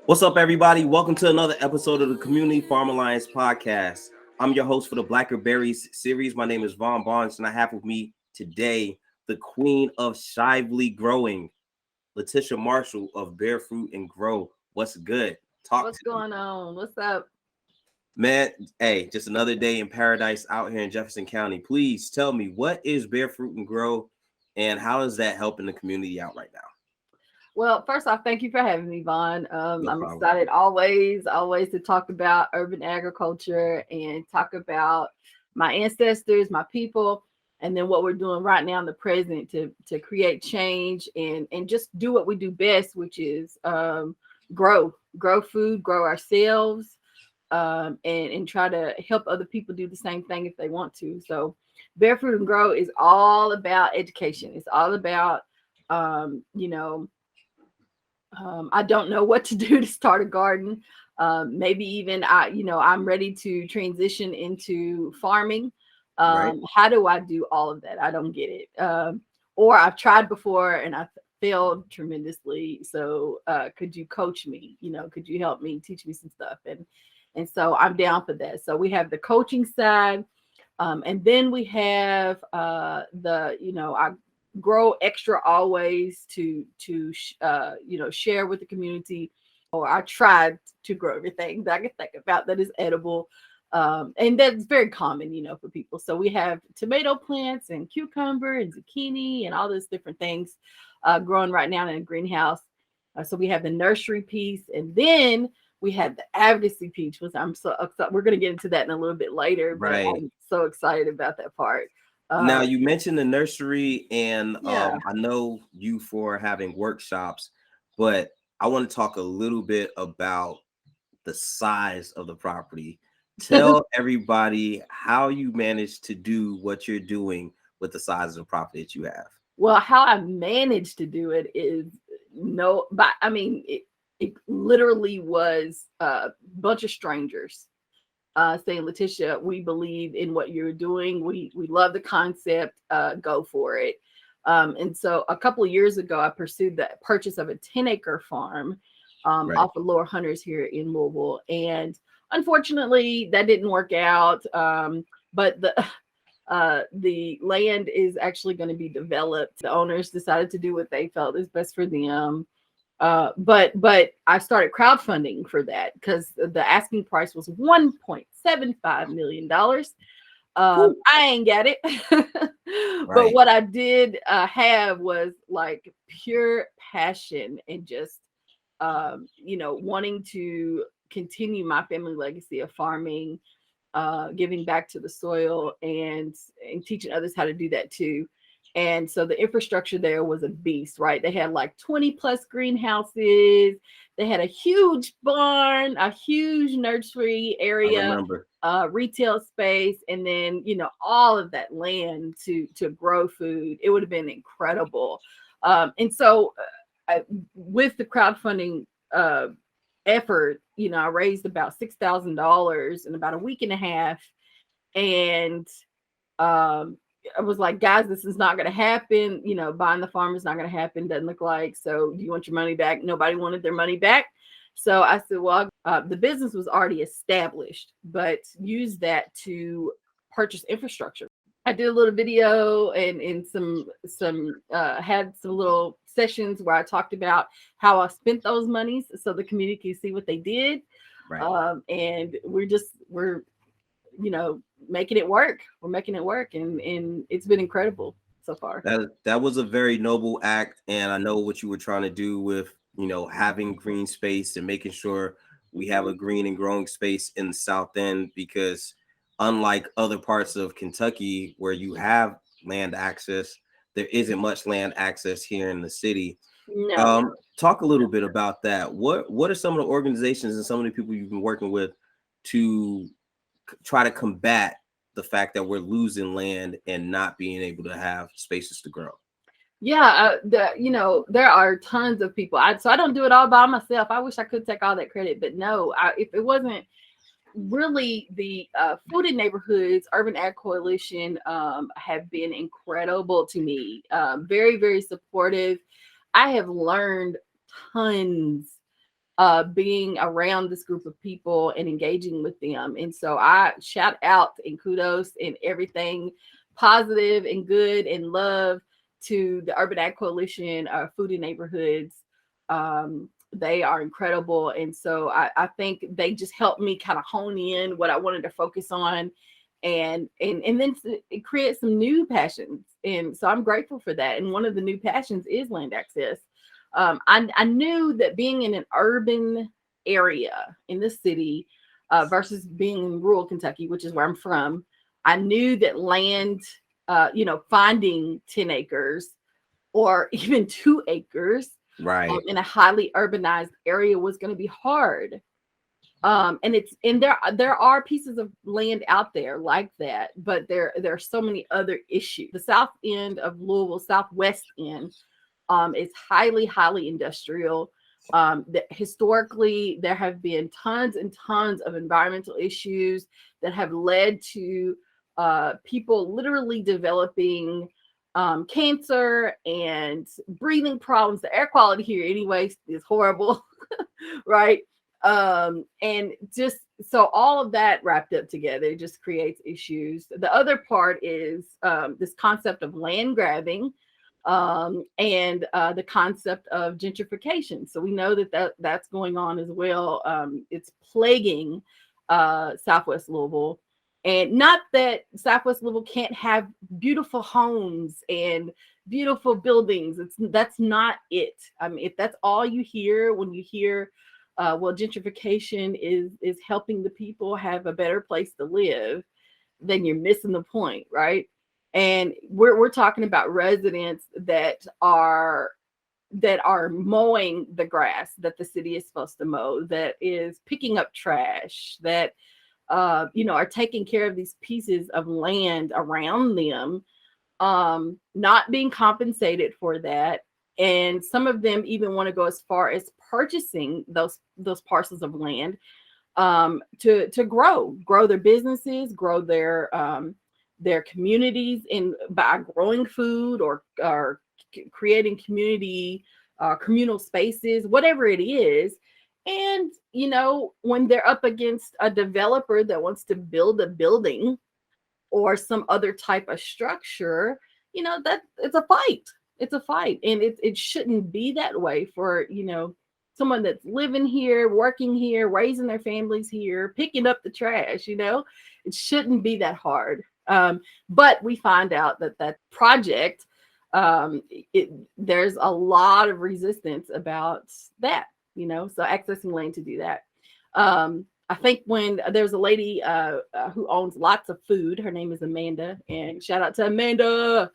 What's up, everybody? Welcome to another episode of the Community Farm Alliance podcast. I'm your host for the Blacker Berries series. My name is Vaughn Barnes, and I have with me today the queen of Shively Growing, LeTicia Marshall of Bearfruit Grow. What's good? What's going on? What's up? Man, hey, just another day in paradise out here in Jefferson County. Please tell me, what is Bearfruit Grow, and how is that helping the community out right now? Well, first off, thank you for having me, Vaughn. No I'm problem. excited always to talk about urban agriculture and talk about my ancestors, my people, and then what we're doing right now in the present to create change and just do what we do best, which is grow food, grow ourselves, and try to help other people do the same thing if they want to. So, Bearfruit Grow is all about education. It's all about I don't know what to do to start a garden. Maybe even I'm ready to transition into farming. Right. How do I do all of that? I don't get it. Or I've tried before and I failed tremendously. So could you coach me? Could you help me, teach me some stuff? And so I'm down for that. So we have the coaching side. And then we have I grow extra always to share with the community. Or I tried to grow everything that I can think about that is edible, and that's very common for people. So we have tomato plants and cucumber and zucchini and all those different things growing right now in a greenhouse. So we have the nursery piece, and then we have the advocacy piece, which I'm so excited. We're going to get into that in a little bit later, but Right. I'm so excited about that part. Now, you mentioned the nursery, and Yeah. I know you for having workshops, but I want to talk a little bit about the size of the property. Tell everybody how you managed to do what you're doing with the size of the property that you have. Well, how I managed to do it is it literally was a bunch of strangers saying, LeTicia, we believe in what you're doing. We love the concept. Go for it. And so a couple of years ago, I pursued the purchase of a 10-acre farm Right. off of Lower Hunters here in Louisville. And unfortunately, that didn't work out. But the land is actually going to be developed. The owners decided to do what they felt is best for them. But I started crowdfunding for that because the asking price was $1.75 million. I ain't got it. But Right. what I did have was like pure passion and just wanting to continue my family legacy of farming, giving back to the soil and teaching others how to do that too. And so the infrastructure there was a beast, right? They had like 20 plus greenhouses. They had a huge barn, a huge nursery I area, remember. retail space, and then, all of that land to grow food. It would have been incredible. And so with the crowdfunding effort, I raised about $6,000 in about a week and a half. And I was like, guys, this is not going to happen. Buying the farm is not going to happen. Doesn't look like. So do you want your money back? Nobody wanted their money back. So I said, well, the business was already established, but use that to purchase infrastructure. I did a little video and some had some little sessions where I talked about how I spent those monies so the community can see what they did. Right. And we're making it work. We're making it work, and it's been incredible so far. That was a very noble act, and I know what you were trying to do with having green space and making sure we have a green and growing space in the South End, because unlike other parts of Kentucky where you have land access, there isn't much land access here in the city. No. Talk a little bit about that. What are some of the organizations and some of the people you've been working with to try to combat the fact that we're losing land and not being able to have spaces to grow? Yeah, there are tons of people. So I don't do it all by myself. I wish I could take all that credit, but no, if it wasn't really the Food in Neighborhoods Urban Ag Coalition have been incredible to me. Very, very supportive. I have learned tons being around this group of people and engaging with them. And so I shout out and kudos and everything positive and good and love to the Urban Ag Coalition, Food and Neighborhoods. They are incredible. And so I think they just helped me kind of hone in what I wanted to focus on and then create some new passions. And so I'm grateful for that. And one of the new passions is land access. I knew that being in an urban area in the city versus being in rural Kentucky, which is where I'm from, I knew that land, finding 10 acres or even 2 acres Right. in a highly urbanized area was going to be hard. And there are pieces of land out there like that, but there are so many other issues. The south end of Louisville, southwest end, is highly industrial. Historically, there have been tons and tons of environmental issues that have led to people literally developing cancer and breathing problems. The air quality here, anyway, is horrible, right? And just so all of that wrapped up together just creates issues. The other part is this concept of land grabbing. And the concept of gentrification. So we know that's going on as well. It's plaguing Southwest Louisville. And not that Southwest Louisville can't have beautiful homes and beautiful buildings. That's not it. I mean, if that's all you hear when you hear, well, gentrification is helping the people have a better place to live, then you're missing the point, right? And we're talking about residents that are mowing the grass that the city is supposed to mow, that is picking up trash, that are taking care of these pieces of land around them, not being compensated for that. And some of them even want to go as far as purchasing those parcels of land to grow their businesses, grow their communities by growing food or creating communal spaces, whatever it is. And, when they're up against a developer that wants to build a building or some other type of structure, that it's a fight. It's a fight. And it shouldn't be that way for, someone that's living here, working here, raising their families here, picking up the trash, it shouldn't be that hard. But we find out that project, there's a lot of resistance about that, so accessing land to do that. I think when there's a lady who owns lots of food, her name is Amanda, and shout out to Amanda.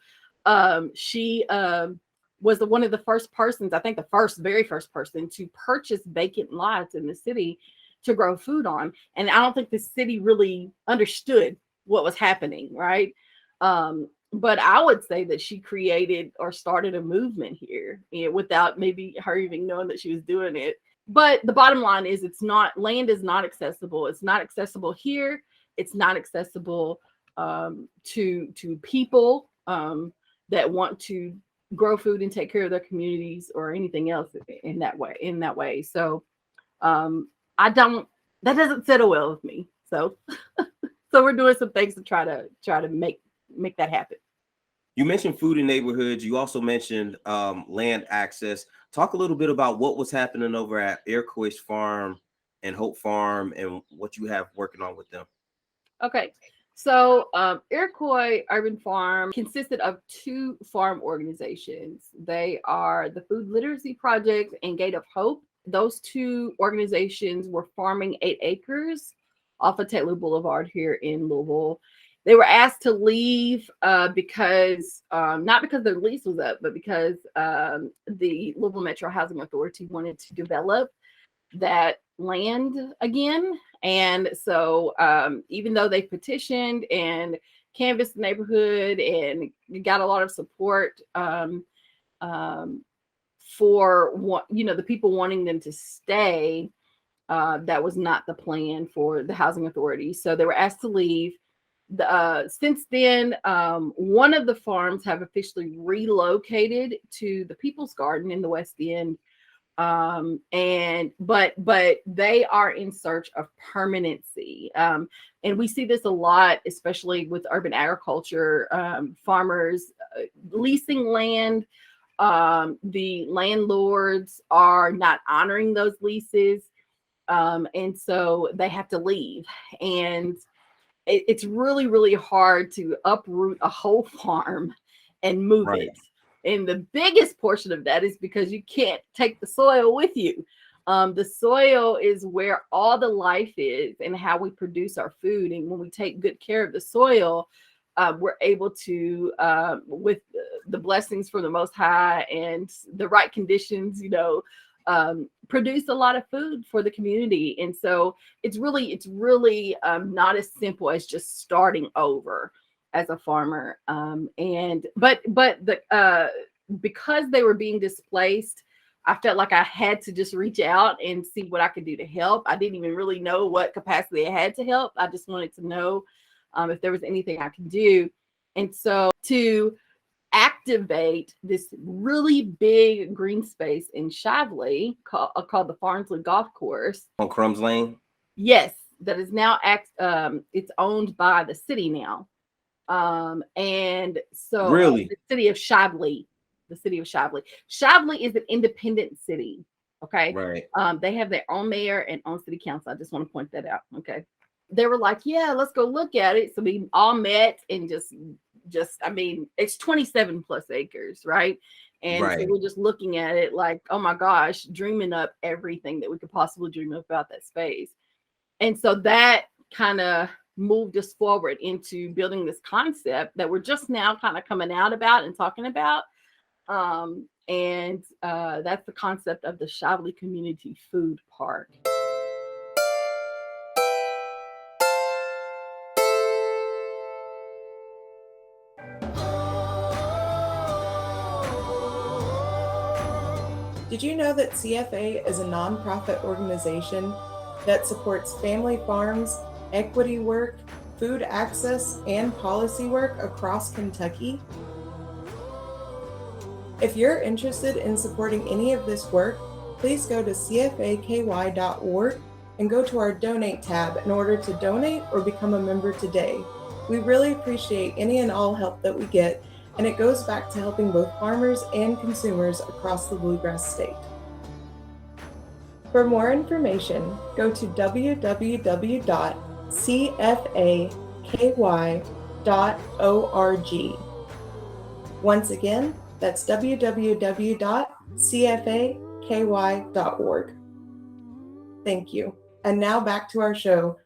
She was one of the first persons, I think the very first person to purchase vacant lots in the city to grow food on. And I don't think the city really understood what was happening, right? But I would say that she created or started a movement here without maybe her even knowing that she was doing it. But the bottom line is land is not accessible. It's not accessible here. It's not accessible to people that want to grow food and take care of their communities or anything else in that way. So that doesn't settle well with me. So we're doing some things to try to make that happen. You mentioned food in neighborhoods. You also mentioned land access. Talk a little bit about what was happening over at Iroquois Farm and Hope Farm and what you have working on with them. Okay. So Iroquois Urban Farm consisted of 2 farm organizations. They are the Food Literacy Project and Gate of Hope. Those 2 organizations were farming 8 acres off of Taylor Boulevard here in Louisville. They were asked to leave because not because their lease was up, but because the Louisville Metro Housing Authority wanted to develop that land again. And so even though they petitioned and canvassed the neighborhood and got a lot of support for the people wanting them to stay, that was not the plan for the housing authority. So they were asked to leave. Since then, one of the farms have officially relocated to the People's Garden in the West End, But they are in search of permanency. And we see this a lot, especially with urban agriculture, farmers leasing land. The landlords are not honoring those leases. And so they have to leave. And it's really, really hard to uproot a whole farm and move Right. it. And the biggest portion of that is because you can't take the soil with you. The soil is where all the life is and how we produce our food. And when we take good care of the soil, we're able to, with the blessings from the Most High and the right conditions, produce a lot of food for the community. And so it's really not as simple as just starting over as a farmer. But because they were being displaced, I felt like I had to just reach out and see what I could do to help. I didn't even really know what capacity I had to help. I just wanted to know if there was anything I could do. And so to activate this really big green space in Shively called the Farnsley Golf Course. On Crumbs Lane? Yes, that is now it's owned by the city now. And so Really? the city of Shively. Shively is an independent city. Okay. Right. They have their own mayor and own city council. I just want to point that out. Okay. They were like, yeah, let's go look at it. So we all met and just I mean, it's 27 plus acres, right? And Right. so we're just looking at it like, oh my gosh, dreaming up everything that we could possibly dream up about that space. And so that kind of moved us forward into building this concept that we're just now kind of coming out about and talking about. And that's the concept of the Shively Community Food Park. Did you know that CFA is a nonprofit organization that supports family farms, equity work, food access, and policy work across Kentucky? If you're interested in supporting any of this work, please go to cfaky.org and go to our donate tab in order to donate or become a member today. We really appreciate any and all help that we get, and it goes back to helping both farmers and consumers across the Bluegrass State. For more information, go to www.cfaky.org. Once again, that's www.cfaky.org. Thank you. And now back to our show.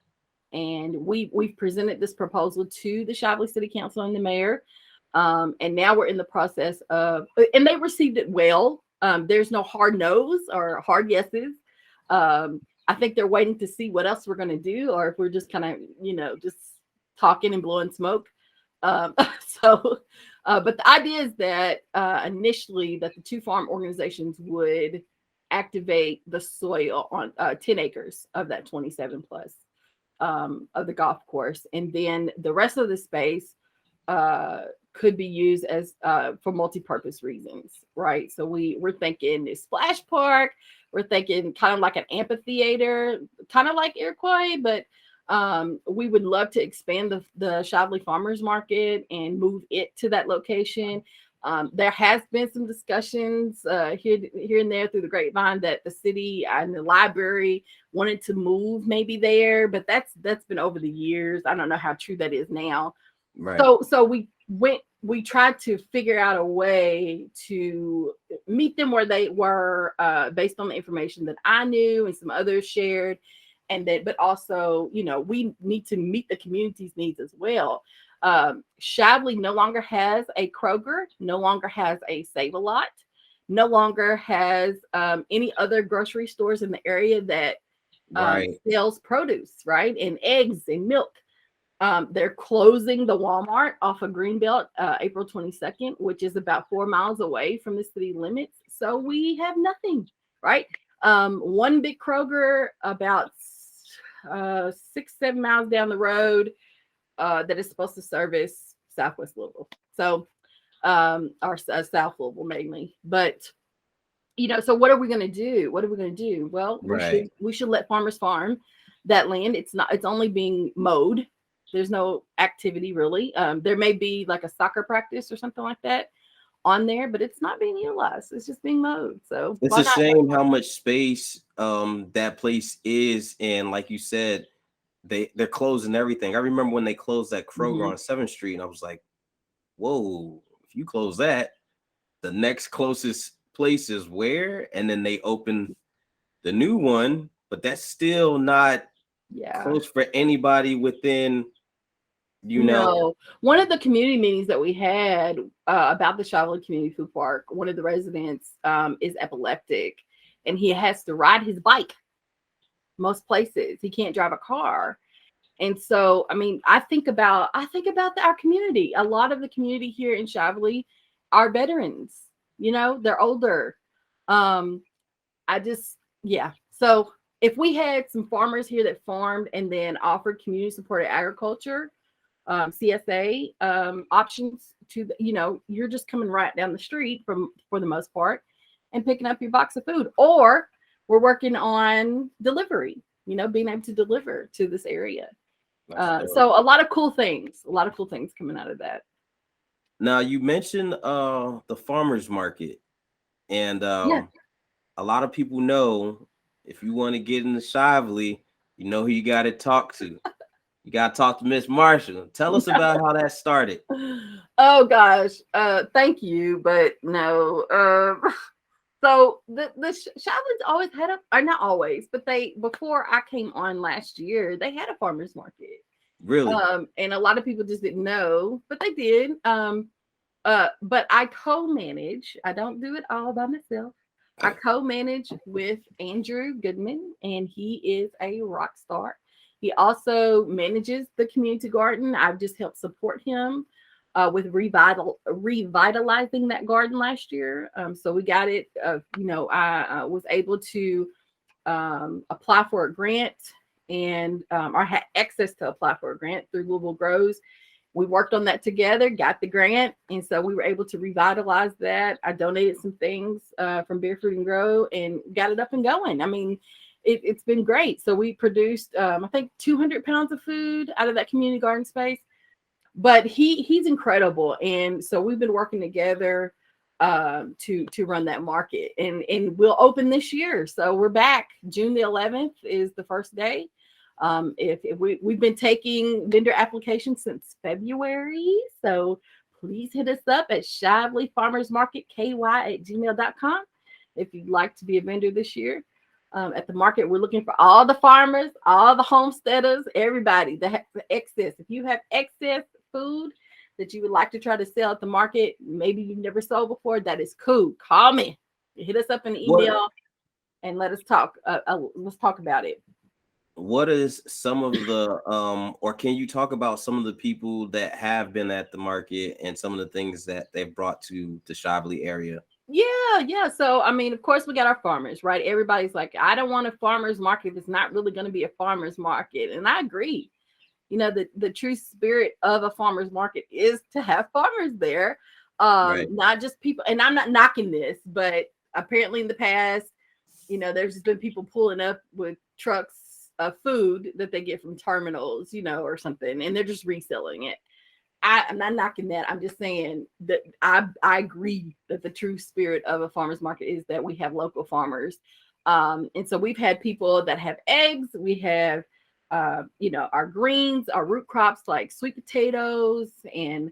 And we've presented this proposal to the Shively City Council and the mayor. And now we're in the process of, and they received it well. There's no hard no's or hard yeses. I think they're waiting to see what else we're going to do, or if we're just kind of, just talking and blowing smoke. But the idea is that initially that the two farm organizations would activate the soil on 10 acres of that 27 plus of the golf course. And then the rest of the space could be used as for multi-purpose reasons, right? So we're thinking a splash park. We're thinking kind of like an amphitheater, kind of like Iroquois, but we would love to expand the Shively Farmers Market and move it to that location. There has been some discussions here and there through the grapevine that the city and the library wanted to move maybe there, but that's been over the years. I don't know how true that is now. Right. So we tried to figure out a way to meet them where they were based on the information that I knew and some others shared. But also, we need to meet the community's needs as well. Shively no longer has a Kroger, no longer has a Save-A-Lot, no longer has any other grocery stores in the area that sells produce, right? And eggs and milk. They're closing the Walmart off of Greenbelt April 22nd, which is about 4 miles away from the city limits. So we have nothing, right? One big Kroger about 6-7 miles down the road that is supposed to service Southwest Louisville. So, or South Louisville mainly. But So what are we going to do? What are we going to do? Well, Right. we should let farmers farm that land. It's only being mowed. There's no activity really. There may be like a soccer practice or something like that on there, but it's not being utilized. It's just being mowed. So It's why a not? shame how much space that place is, and like you said, they're closing everything. I remember when they closed that Kroger Mhm. on 7th Street, and I was like, whoa, if you close that, the next closest place is where? And then they open the new one, but that's still not Yeah. close for anybody within, No, one of the community meetings that we had about the Charlotte Community Food Park, one of the residents is epileptic, and he has to ride his bike most places. He can't drive a car. And so, I mean, I think about our community. A lot of the community here in Shively are veterans. They're older. Um, yeah. So if we had some farmers here that farmed and then offered community supported agriculture, CSA options to, you're just coming right down the street for the most part and picking up your box of food, or we're working on delivery, being able to deliver to this area. So a lot of cool things coming out of that. Now you mentioned the farmers market, and Yeah. a lot of people know if you want to get into Shively, you know who you got to talk to. You got to talk to Miss Marshall. Tell us about how that started. Oh gosh, thank you, but no. So the Shively's always had or not always, but before I came on last year, they had a farmers market. Really? And a lot of people just didn't know, but they did. But I co-manage. I don't do it all by myself. I co-manage with Andrew Goodman, and he is a rock star. He also manages the community garden. I've just helped support him with revitalizing that garden last year. So we got it. I was able to apply for a grant, and I had access to apply for a grant through Louisville Grows. We worked on that together, got the grant, and so we were able to revitalize that. I donated some things from Bearfruit Grow and got it up and going. I mean, it's been great. So we produced, I think, 200 pounds of food out of that community garden space. But he's incredible, and so we've been working together to run that market, and we'll open this year. So we're back. June the 11th is the first day. If we've been taking vendor applications since February, so please hit us up at shivelyfarmersmarketky@gmail.com if you'd like to be a vendor this year. At the market, we're looking for all the farmers, all the homesteaders, everybody that has excess. If you have excess food that you would like to try to sell at the market, maybe you've never sold before, that is cool. Call me, hit us up in an email, and let us talk. Let's talk about it. What is some of the or can you talk about some of the people that have been at the market and some of the things that they've brought to the Shively area? Yeah. So I mean, of course, we got our farmers, right? Everybody's like, I don't want a farmers market that's not really going to be a farmers market, and I agree. The true spirit of a farmers market is to have farmers there, Right. not just people. And I'm not knocking this, but apparently in the past, there's just been people pulling up with trucks of food that they get from terminals, or something, and they're just reselling it. I'm not knocking that. I'm just saying that I agree that the true spirit of a farmer's market is that we have local farmers. And so we've had people that have eggs. We have, our greens, our root crops like sweet potatoes and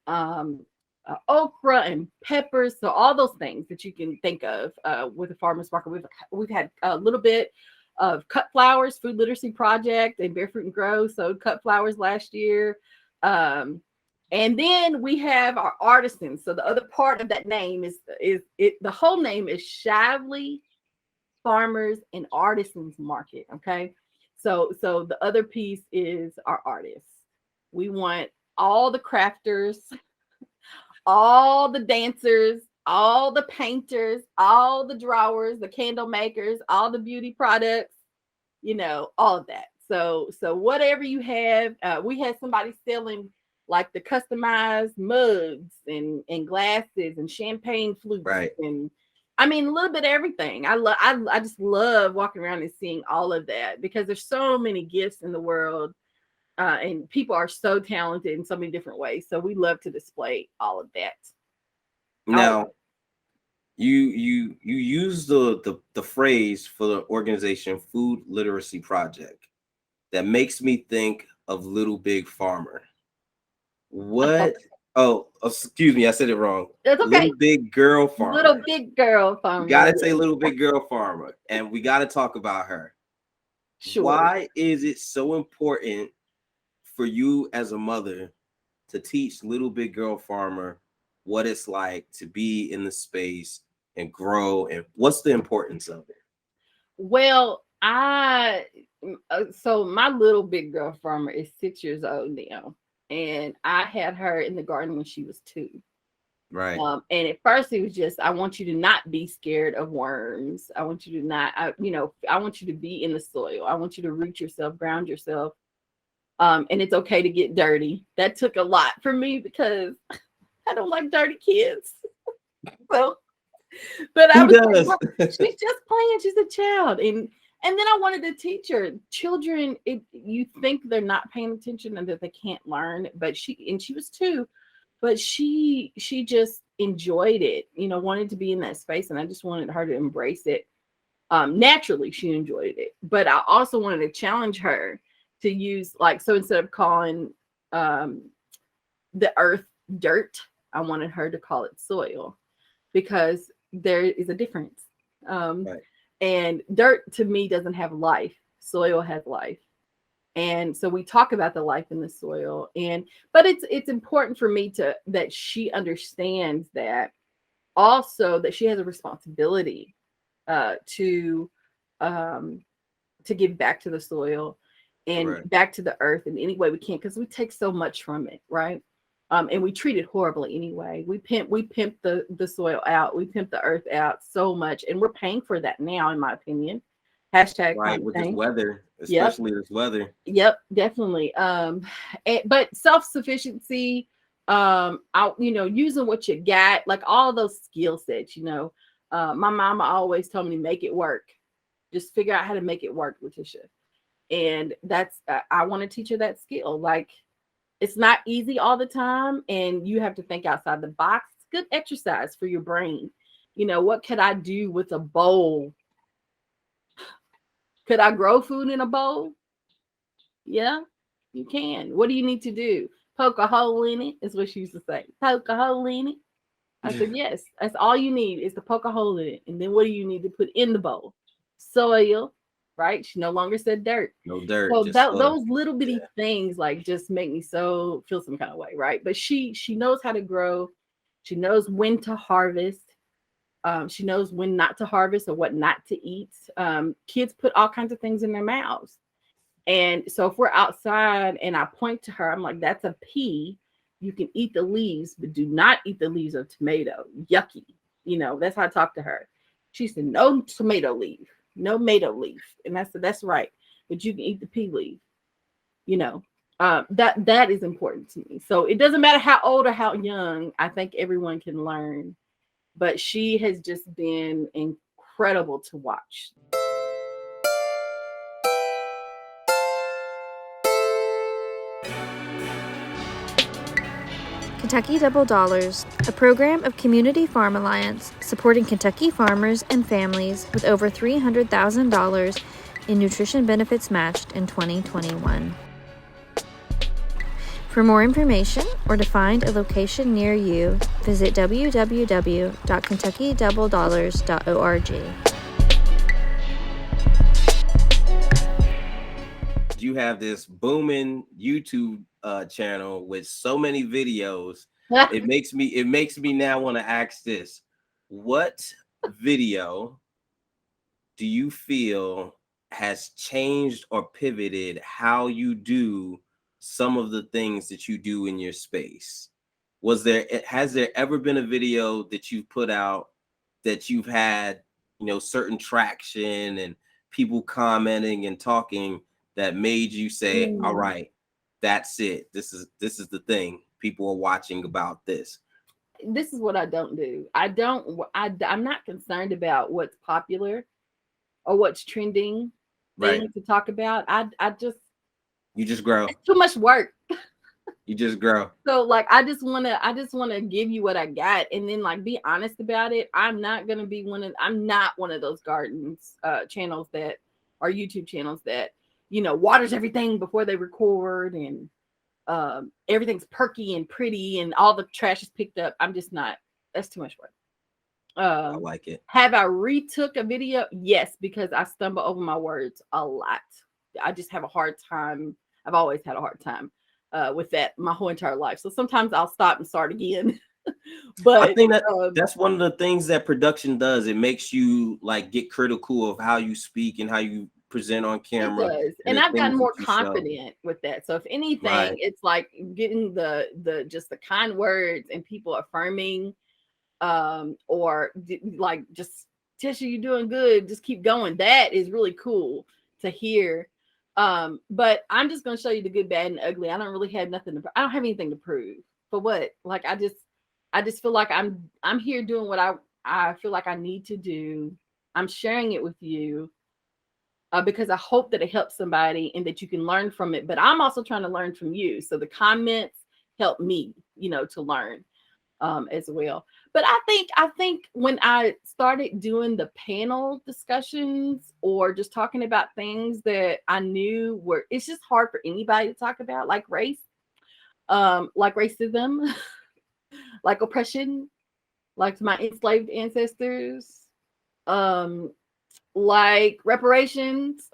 okra and peppers. So all those things that you can think of with a farmer's market. We've had a little bit of cut flowers, Food Literacy Project, and Bearfruit Grow sowed cut flowers last year. And then we have our artisans. So the other part of that name is the whole name is Shively Farmers and Artisans Market. Okay. So the other piece is our artists. We want all the crafters, all the dancers, all the painters, all the drawers, the candle makers, all the beauty products, all of that. So whatever you have, we had somebody selling like the customized mugs and glasses and champagne flutes, Right. and I mean, a little bit of everything. I just love walking around and seeing all of that because there's so many gifts in the world, and people are so talented in so many different ways. So we love to display all of that. Now, you use the phrase for the organization Food Literacy Project. That makes me think of Little Big Farmer. What? Oh, excuse me, I said it wrong. That's okay. Little Big Girl Farmer. Little Big Girl Farmer. You gotta say Little Big Girl Farmer, and we gotta talk about her. Sure. Why is it so important for you as a mother to teach Little Big Girl Farmer what it's like to be in the space and grow, and what's the importance of it? Well, so my Little Big Girl Farmer is 6 years old now, and I had her in the garden when she was 2. Right. And at first it was just, I want you to not be scared of worms. I want you to not, I want you to be in the soil. I want you to root yourself, ground yourself. And it's okay to get dirty. That took a lot for me because I don't like dirty kids. So, but I was like, well, she's just playing. She's a child. And then I wanted to teach her. Children, you think they're not paying attention and that they can't learn, but she was 2. But she just enjoyed it, wanted to be in that space. And I just wanted her to embrace it. Naturally, she enjoyed it. But I also wanted to challenge her to use, so instead of calling the earth dirt, I wanted her to call it soil, because there is a difference. Right. And dirt to me doesn't have life. Soil has life. And so we talk about the life in the soil, but it's important for me that she understands that also that she has a responsibility to give back to the soil and right. back to the earth in any way we can, because we take so much from it, right? And we treat it horribly anyway. We pimp the soil out, we pimp the earth out so much, and we're paying for that now, in my opinion. Hashtag right with this weather, especially this weather. Yep, definitely. But self-sufficiency, using what you got, like all those skill sets, my mama always told me to make it work. Just figure out how to make it work, LeTicia. And that's I want to teach her that skill. Like, it's not easy all the time, and you have to think outside the box. It's good exercise for your brain. What could I do with a bowl? Could I grow food in a bowl? Yeah, you can. What do you need to do? Poke a hole in it, is what she used to say. Poke a hole in it. I said, yes, that's all you need is to poke a hole in it. And then what do you need to put in the bowl? Soil, right? She no longer said dirt. No dirt. So those little bitty things just make me feel some kind of way, right? But she knows how to grow. She knows when to harvest. She knows when not to harvest or what not to eat. Kids put all kinds of things in their mouths. And so if we're outside and I point to her, I'm like, that's a pea. You can eat the leaves, but do not eat the leaves of tomato. Yucky. That's how I talk to her. She said, no tomato leaf, no tomato leaf. And I said, that's right. But you can eat the pea leaf. That is important to me. So it doesn't matter how old or how young, I think everyone can learn. But she has just been incredible to watch. Kentucky Double Dollars, a program of Community Farm Alliance supporting Kentucky farmers and families with over $300,000 in nutrition benefits matched in 2021. For more information or to find a location near you, visit www.kentuckydoubledollars.org. You have this booming YouTube channel with so many videos. It makes me now want to ask this: what video do you feel has changed or pivoted how you do some of the things that you do in your space? Has there ever been a video that you've put out that you've had, certain traction and people commenting and talking that made you say, all right, that's it. This is the thing. People are watching about this. this is what I don't do. I'm not concerned about what's popular or what's trending thing to talk about. You just grow. It's too much work. You just grow. So like I just wanna give you what I got, and then like be honest about it. I'm not one of those gardens channels that are YouTube channels that, you know, waters everything before they record, and everything's perky and pretty and all the trash is picked up. I'm just not. That's too much work. I like it. Have I retook a video? Yes, because I stumble over my words a lot. I just have a hard time. I've always had a hard time with that my whole entire life. So sometimes I'll stop and start again. But I think that's one of the things that production does. It makes you like get critical of how you speak and how you present on camera. It does. And I've gotten more confident with that. So if anything, it's like getting the just the kind words and people affirming or like just Tisha, you're doing good, just keep going. That is really cool to hear. But I'm just gonna show you the good, bad, and ugly. I don't really have I don't have anything to prove. For what? Like I just feel like I'm here doing what I feel like I need to do. I'm sharing it with you because I hope that it helps somebody and that you can learn from it. But I'm also trying to learn from you. So the comments help me, you know, to learn as well. But I think when I started doing the panel discussions or just talking about things that I knew it's just hard for anybody to talk about, like race, like racism, like oppression, like my enslaved ancestors, like reparations,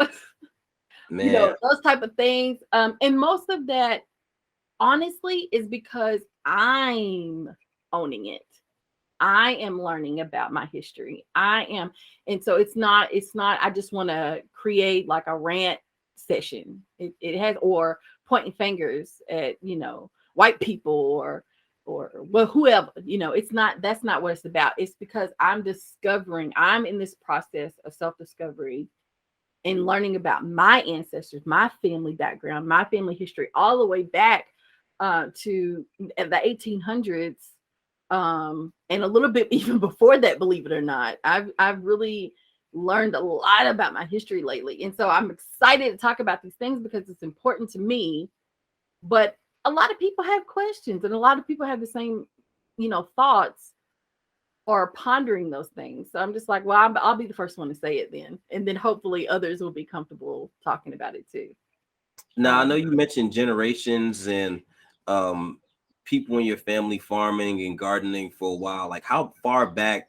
Man. You know, those type of things. And most of that, honestly, is because I'm owning it. I am learning about my history. And so it's not, I just want to create like a rant session. It has, or pointing fingers at, you know, white people or well, whoever, you know, that's not what it's about. It's because I'm in this process of self-discovery and learning about my ancestors, my family background, my family history, all the way back to the 1800s. And a little bit even before that, believe it or not. I've really learned a lot about my history lately. And so I'm excited to talk about these things because it's important to me. But a lot of people have questions and a lot of people have the same, you know, thoughts or pondering those things. So I'm just like, well, I'll be the first one to say it then. And then hopefully others will be comfortable talking about it too. Now, I know you mentioned generations and people in your family farming and gardening for a while. Like, how far back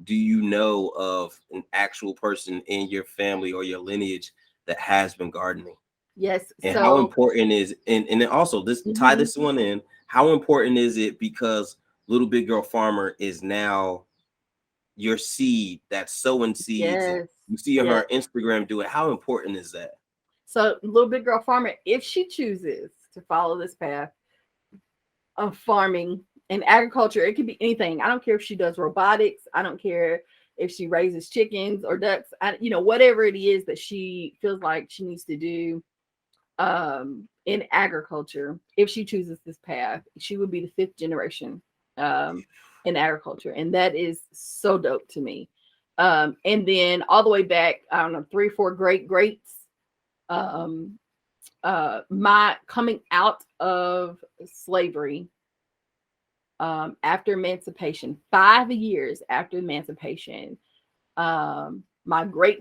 do you know of an actual person in your family or your lineage that has been gardening? Yes. And how important is, and then also this, tie this one in, how important is it because Little Big Girl Farmer is now your seed that's sowing seeds? Yes. You see her Instagram do it. How important is that? So Little Big Girl Farmer, if she chooses to follow this path of farming and agriculture, it could be anything. I don't care if she does robotics. I don't care if she raises chickens or ducks. You know, whatever it is that she feels like she needs to do in agriculture, if she chooses this path, she would be the 5th generation in agriculture. And that is so dope to me. And then all the way back, I don't know, 3 or 4 greats. My coming out of slavery after emancipation, 5 years after emancipation, my great,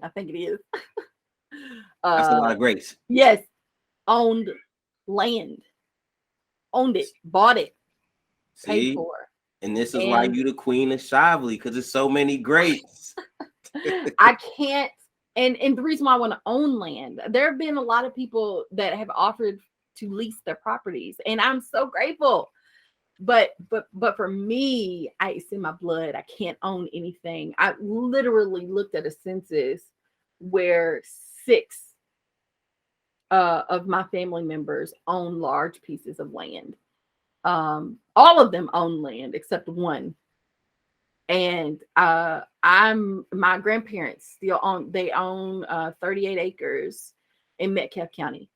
I think it is. That's a lot of greats. Yes, owned land, owned it, bought it, paid for. And this is why you the queen of Shively, because there's so many greats. I can't. And the reason why I want to own land, there have been a lot of people that have offered to lease their properties, and I'm so grateful. But for me, it's in my blood. I can't own anything. I literally looked at a census where 6 of my family members own large pieces of land. All of them own land except one. And my grandparents still own 38 acres in Metcalfe County.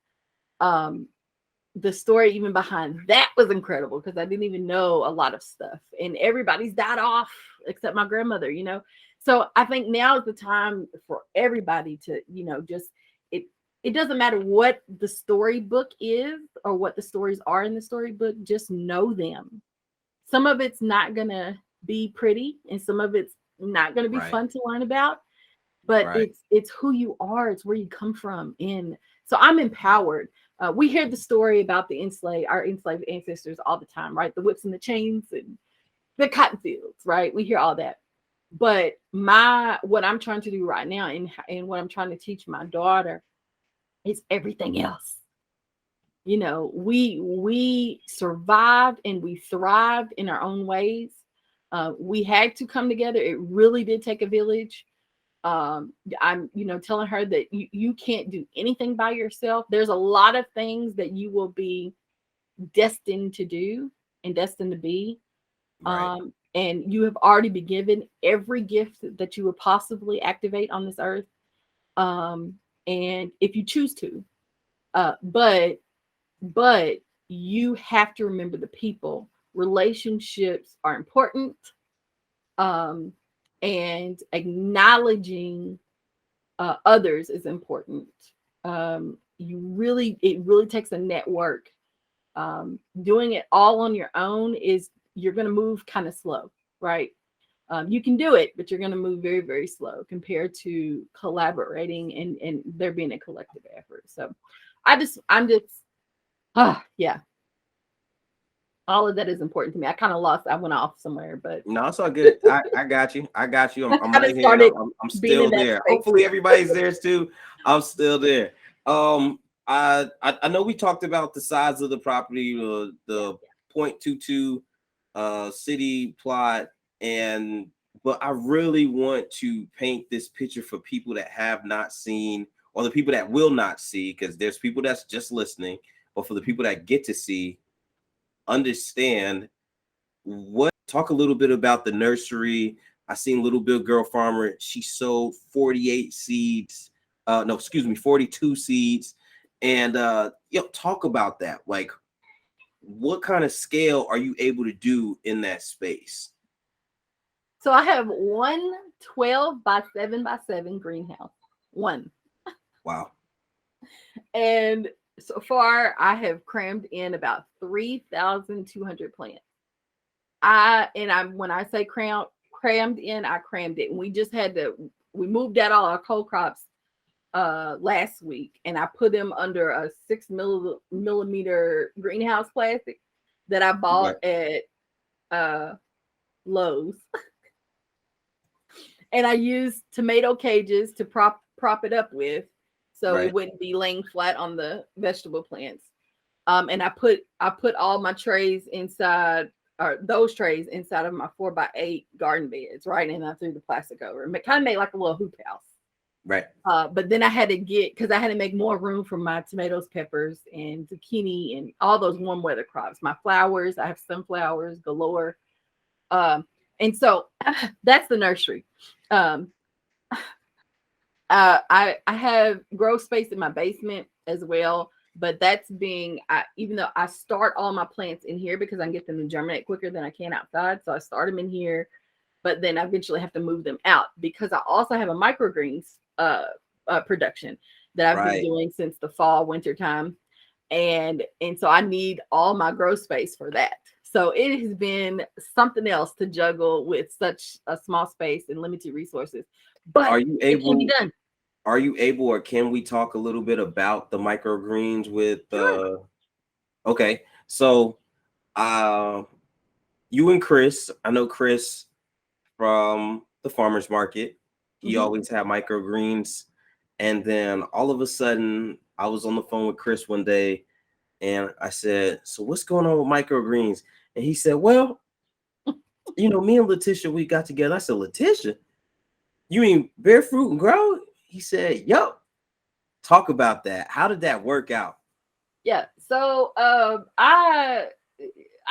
the story even behind that was incredible because I didn't even know a lot of stuff, and everybody's died off except my grandmother, you know. So I think now is the time for everybody to, you know, just it doesn't matter what the storybook is or what the stories are in the storybook, just know them. Some of it's not gonna be pretty and some of it's not gonna be fun to learn about, but it's who you are, it's where you come from. And so I'm empowered. We hear the story about our enslaved ancestors all the time, right? The whips and the chains and the cotton fields, right? We hear all that. But what I'm trying to do right now and what I'm trying to teach my daughter is everything else. You know, we survived and we thrived in our own ways. We had to come together. It really did take a village. I'm, telling her that you can't do anything by yourself. There's a lot of things that you will be destined to do and destined to be. And you have already been given every gift that you would possibly activate on this earth. And if you choose to, but you have to remember the people. Relationships are important. And acknowledging others is important. It really takes a network. Doing it all on your own you're going to move kind of slow, right? You can do it, but you're going to move very, very slow compared to collaborating and there being a collective effort. So yeah. All of that is important to me. I went off somewhere, but no, it's all good. I got you. I'm right here. I'm still there. Hopefully everybody's there too. I'm still there. I know we talked about the size of the property, the 0.22 city plot, but I really want to paint this picture for people that have not seen, or the people that will not see, because there's people that's just listening, but for the people that get to see, understand talk a little bit about the nursery. I seen Little Bill Girl Farmer. She sowed 42 seeds. And talk about that. Like, what kind of scale are you able to do in that space? So I have one 12 by 7 by 7 greenhouse. One. Wow. And so far, I have crammed in about 3,200 plants. When I say crammed in, I crammed it. And we moved out all our cold crops last week, and I put them under a 6 millimeter greenhouse plastic that I bought at Lowe's. And I used tomato cages to prop it up with, so it wouldn't be laying flat on the vegetable plants. And I put all my trays inside, or those trays inside of my 4x8 garden beds, right? And I threw the plastic over. It kind of made like a little hoop house. Right. But then I had to make more room for my tomatoes, peppers, and zucchini, and all those warm weather crops. My flowers, I have sunflowers galore. And so that's the nursery. I have grow space in my basement as well, but that's even though I start all my plants in here because I can get them to germinate quicker than I can outside. So I start them in here, but then I eventually have to move them out because I also have a microgreens production that I've been doing since the fall, winter time. And so I need all my grow space for that. So it has been something else to juggle with such a small space and limited resources. But it can be done. Are you able, or can we talk a little bit about the microgreens with okay. So you and Chris, I know Chris from the farmers market. He always had microgreens. And then all of a sudden I was on the phone with Chris one day and I said, so what's going on with microgreens? And he said, well, me and LeTicia, we got together. I said, LeTicia, you mean Bearfruit Grow? He said, yup. Talk about that. How did that work out? Yeah. So I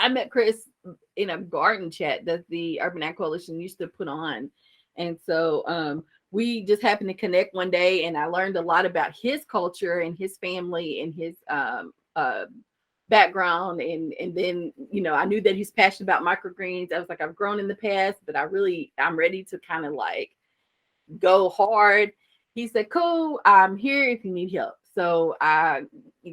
met Chris in a garden chat that the Urban Ag Coalition used to put on. And so we just happened to connect one day, and I learned a lot about his culture and his family and his background, and then I knew that he's passionate about microgreens. I was like, I've grown in the past, but I'm ready to kind of like go hard. He said, cool, I'm here if you need help. So I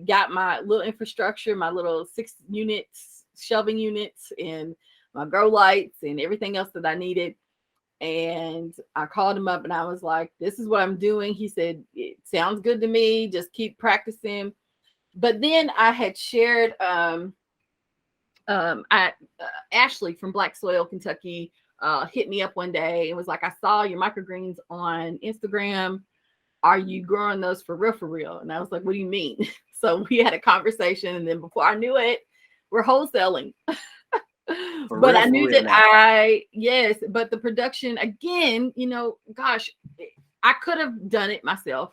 got my little infrastructure, my little 6 units, shelving units, and my grow lights and everything else that I needed. And I called him up and I was like, this is what I'm doing. He said, it sounds good to me. Just keep practicing. But then I had shared Ashley from Black Soil, Kentucky, hit me up one day and was like, I saw your microgreens on Instagram. Are you growing those for real? And I was like, what do you mean? So we had a conversation, and then before I knew it, we're wholesaling. But I knew that yes, but the production again, gosh, I could have done it myself.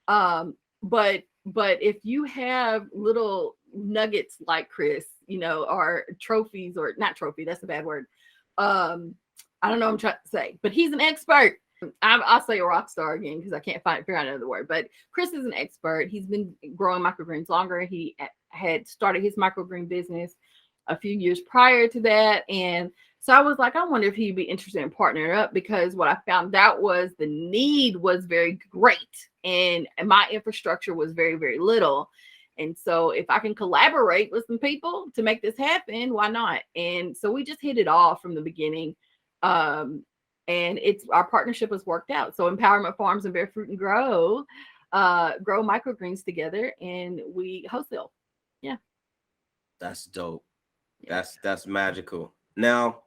But if you have little nuggets like Chris, or trophies, or not trophy, that's a bad word. I don't know what I'm trying to say, but he's an expert. I'll say a rock star again because I can't figure out another word. But Chris is an expert. He's been growing microgreens longer. He had started his microgreen business a few years prior to that. And so I was like, I wonder if he'd be interested in partnering up, because what I found out was the need was very great and my infrastructure was very, very little. And so if I can collaborate with some people to make this happen, why not? And so we just hit it off from the beginning. And our partnership has worked out. So Empowerment Farms and Bearfruit Grow grow microgreens together, and we wholesale. Yeah. That's dope. That's magical. Now,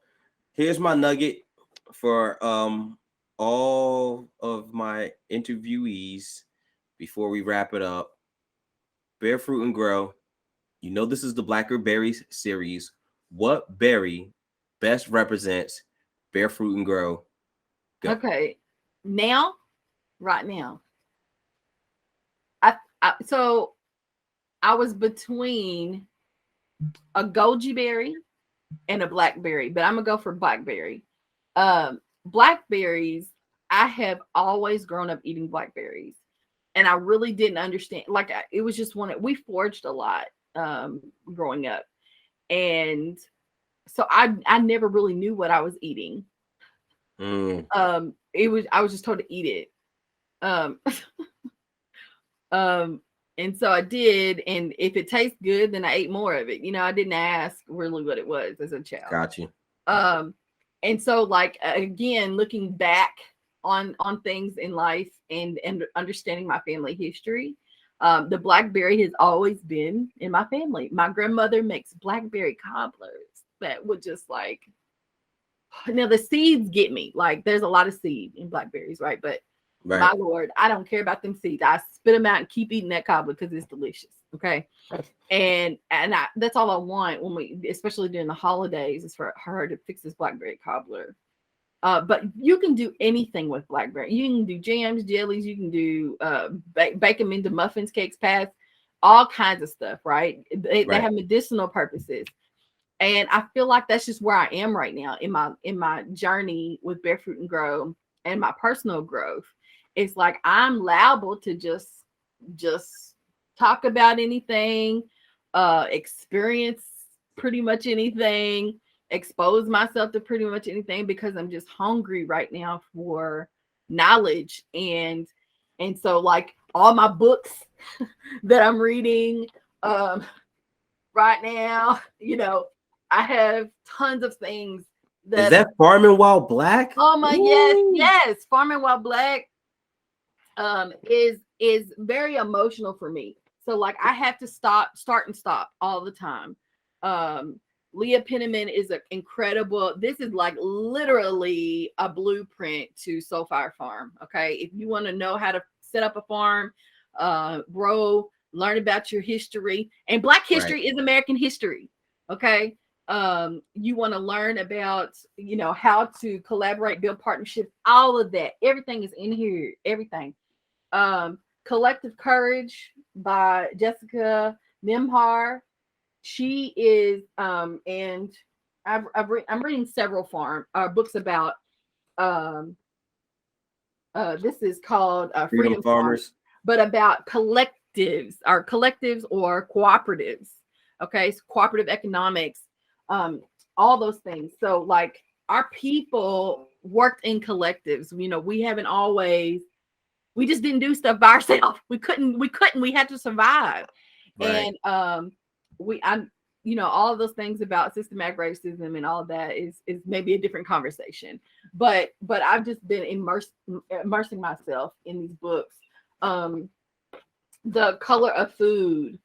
here's my nugget for all of my interviewees before we wrap it up. Bearfruit and Grow, this is the Blackberries series. What berry best represents Bearfruit and Grow? Go. Okay. Right now. So I was between a goji berry and a blackberry, but I'm gonna go for blackberry. Blackberries, I have always grown up eating blackberries, and I really didn't understand. Like, it was just we foraged a lot growing up, and so I never really knew what I was eating. I was just told to eat it. And so I did, and if it tastes good, then I ate more of it. I didn't ask really what it was as a child. Got you. And so, like, again, looking back on things in life and understanding my family history, the blackberry has always been in my family. My grandmother makes blackberry cobblers that would just like, now the seeds get me. Like, there's a lot of seed in blackberries, right? But right. My Lord, I don't care about them seeds. I spit them out and keep eating that cobbler because it's delicious. Okay. And that's all I want especially during the holidays, is for her to fix this blackberry cobbler. But you can do anything with blackberry. You can do jams, jellies. You can do bake them into muffins, cakes, pies, all kinds of stuff. Right? They have medicinal purposes, and I feel like that's just where I am right now in my journey with Bearfruit and Grow and my personal growth. It's like I'm liable to just talk about anything, experience pretty much anything, expose myself to pretty much anything, because I'm just hungry right now for knowledge. And so, like, all my books that I'm reading right now, I have tons of things. Is that Farming While Black? Oh my, yes. Farming While Black is very emotional for me. So, like, I have to start and stop all the time. Leah Penniman is an incredible. This is like literally a blueprint to Soul Fire Farm. Okay, if you want to know how to set up a farm, grow, learn about your history, and Black history is American history. Okay, you want to learn about how to collaborate, build partnerships, all of that. Everything is in here. Everything. Collective Courage by Jessica Nimhar. She is, and I'm reading several books about. This is called Freedom Farmers, but about collectives or cooperatives. Okay, so cooperative economics, all those things. So like our people worked in collectives. You know, we just didn't do stuff by ourselves. We had to survive. Right. And all of those things about systematic racism and all of that is maybe a different conversation. But I've just been immersing myself in these books. The Color of Food,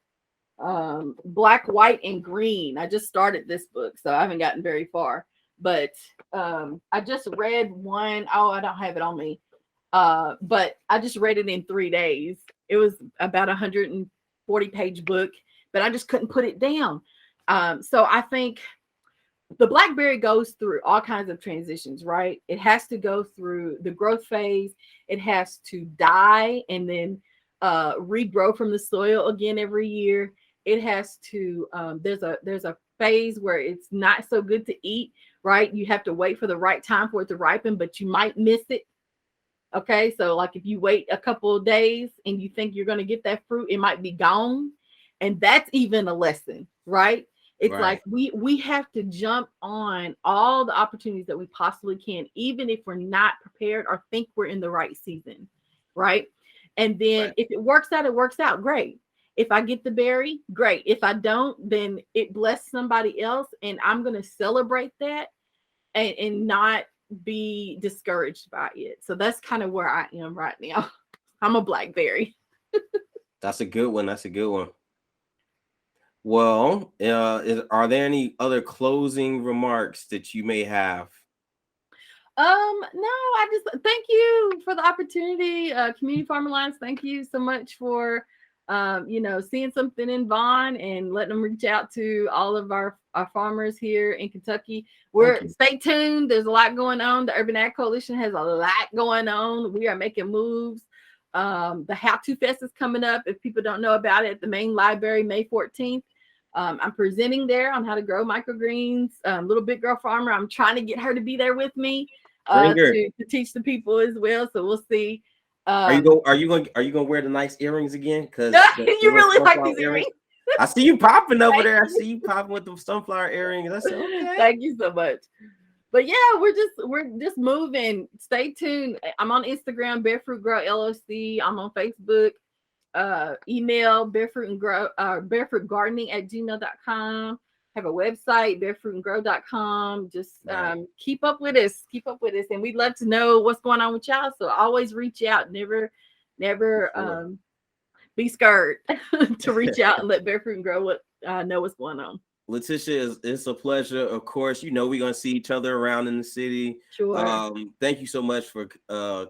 Black, White, and Green. I just started this book, so I haven't gotten very far. But I just read one. Oh, I don't have it on me. But I just read it in 3 days. It was about 140-page book, but I just couldn't put it down. So I think the blackberry goes through all kinds of transitions, right? It has to go through the growth phase. It has to die and then regrow from the soil again every year. It has to there's a phase where it's not so good to eat, right? You have to wait for the right time for it to ripen, but you might miss it. Okay, so like if you wait a couple of days and you think you're going to get that fruit, it might be gone. And that's even a lesson, right? It's Right. like we have to jump on all the opportunities that we possibly can, even if we're not prepared or think we're in the right season, right? And then Right. if it works out, great. If I get the berry, great. If I don't, then it blessed somebody else, and I'm going to celebrate that and not be discouraged by it. So that's kind of where I am right now. I'm a blackberry. That's a good one. That's a good one. Well, are there any other closing remarks that you may have? No, I just thank you for the opportunity. Community Farm Alliance, thank you so much for seeing something in Vaughn and letting them reach out to all of our farmers here in Kentucky. Stay tuned. There's a lot going on. The Urban Ag Coalition has a lot going on. We are making moves. The How To Fest is coming up. If people don't know about it, at the main library, May 14th. I'm presenting there on how to grow microgreens. Little Big Girl Farmer, I'm trying to get her to be there with me to teach the people as well. So we'll see. Are you going to wear the nice earrings again? Because you really like these earrings. I see you popping over there. I see you popping with the sunflower earrings. I said, okay. Thank you so much. But yeah, we're just moving. Stay tuned. I'm on Instagram, Bearfruit Grow LLC. I'm on Facebook. Email barefootgardening@gmail.com. Have a website, barefootandgrow.com. Just keep up with us, and we'd love to know what's going on with y'all. So always reach out. Never be scared to reach out and let Bearfruit and Grow know what's going on. LeTicia, it's a pleasure. Of course, we're going to see each other around in the city. Sure. Thank you so much for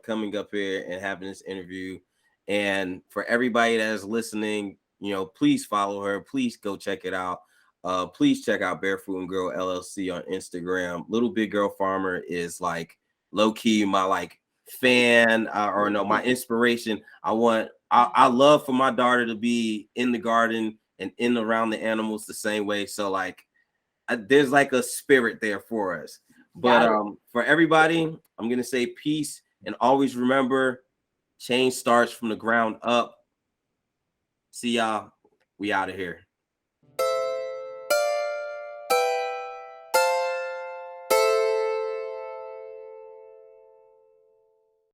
coming up here and having this interview. And for everybody that is listening, please follow her. Please go check it out. Please check out Bearfruit and Grow LLC on Instagram. Little Big Girl Farmer is like low key my fan my inspiration. I love for my daughter to be in the garden and in around the animals the same way. So there's a spirit there for us. But for everybody, I'm gonna say peace, and always remember, change starts from the ground up. See y'all. We out of here.